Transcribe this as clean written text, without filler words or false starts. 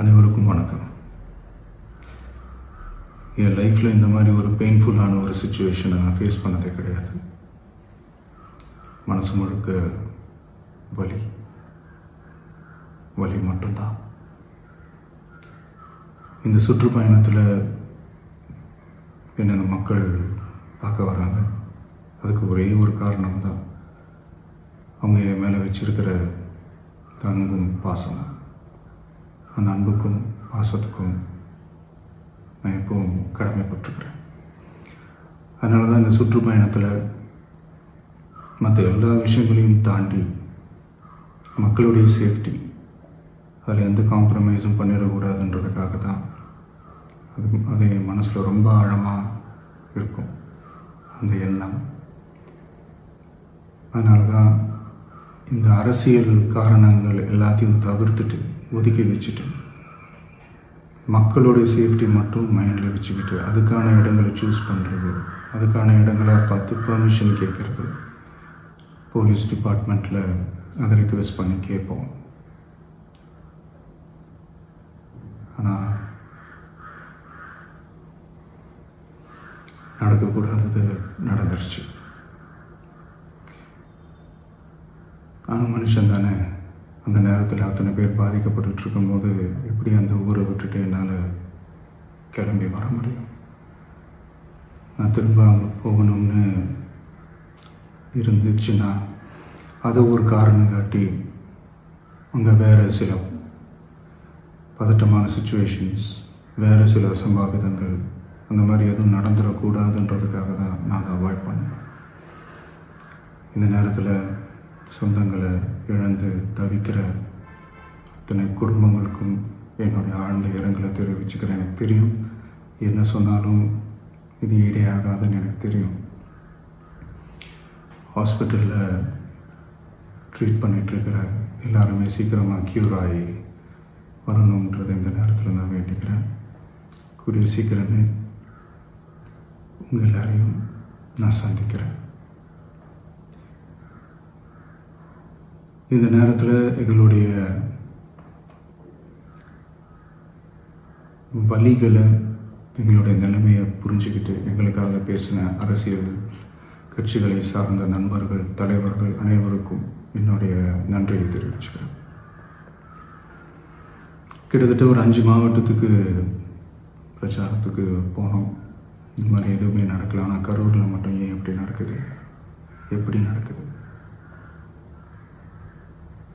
அனைவருக்கும் வணக்கம். என் லைஃப்பில் இந்த மாதிரி ஒரு பெயின்ஃபுல்லான ஒரு சுச்சுவேஷனை நான் ஃபேஸ் பண்ணதே கிடையாது. மனசு முழுக்க வலி வலி மட்டும்தான். இந்த சுற்றுப்பயணத்தில் என்னென்ன மக்கள் பார்க்க வராங்க, அதுக்கு ஒரே ஒரு காரணம் தான், அவங்க என் மேலே வச்சிருக்கிற அன்பும் பாசம். அந்த அன்புக்கும் பாசத்துக்கும் நான் எப்பவும் கடமைப்பட்டிருக்கிறேன். அதனால தான் இந்த சுற்றுப்பயணத்தில் மற்ற எல்லா விஷயங்களையும் தாண்டி மக்களுடைய சேஃப்டி, அதில் எந்த காம்ப்ரமைஸும் பண்ணிடக்கூடாதுன்றதுக்காக தான் அது என் மனசில் ரொம்ப ஆழமாக இருக்கும் அந்த எண்ணம். அதனால தான் இந்த அரசியல் காரணங்கள் எல்லாத்தையும் தவிர்த்துட்டு ஒதுக்கி வச்சுட்டு மக்களுடைய சேஃப்டி மட்டும் மைண்டில் வச்சுக்கிட்டு அதுக்கான இடங்களை சூஸ் பண்ணுறது, அதுக்கான இடங்களை பார்த்து பர்மிஷன் கேட்குறது, போலீஸ் டிபார்ட்மெண்ட்டில் அதை ரிக்வெஸ்ட் பண்ணி கேட்போம். ஆனால் நடக்கக்கூடாதது நடந்துருச்சு. ஆனால் மனுஷன் தானே. அந்த நேரத்தில் அத்தனை பேர் பாதிக்கப்பட்டு இருக்கும்போது எப்படி அந்த ஊரை விட்டுட்டு என்னால் கிளம்பி வர முடியும்? நான் திரும்ப அங்கே போகணும்னு இருந்துச்சுன்னா அதை ஒரு காரணம் காட்டி அங்கே வேறு சில பதட்டமான சுச்சுவேஷன்ஸ், வேறு சில அசம்பாவிதங்கள், அந்த மாதிரி எதுவும் நடந்துடக்கூடாதுன்றதுக்காக தான் நான் அவாய்ட் பண்ணேன். இந்த நேரத்தில் சொந்தங்களை இழந்து தவிக்கிற அத்தனை குடும்பங்களுக்கும் என்னுடைய ஆழ்ந்த இரங்கலை தெரிவிச்சுக்கிறேன். எனக்கு தெரியும், என்ன சொன்னாலும் இது ஈடேயாகாதுன்னு எனக்கு தெரியும். ஹாஸ்பிட்டலில் ட்ரீட் பண்ணிகிட்ருக்கிற எல்லாருமே சீக்கிரமாக க்யூர் ஆகி வரணுன்றது இந்த நேரத்தில் நான் வேண்டிக்கிறேன். கூடிய சீக்கிரமே உங்கள் எல்லாரையும் நான் சந்திக்கிறேன். இந்த நேரத்தில் எங்களுடைய வலிகளை, எங்களுடைய நிலைமையை புரிஞ்சுக்கிட்டு எங்களுக்காக பேசின அரசியல் கட்சிகளை சார்ந்த நண்பர்கள், தலைவர்கள் அனைவருக்கும் என்னுடைய நன்றியை தெரிவிச்சுக்கிறேன். கிட்டத்தட்ட ஒரு 5 மாவட்டத்துக்கு பிரச்சாரத்துக்கு போனோம். இந்த மாதிரி எதுவுமே நடக்கல. ஆனால் கரூரில் மட்டும் ஏன் எப்படி நடக்குது?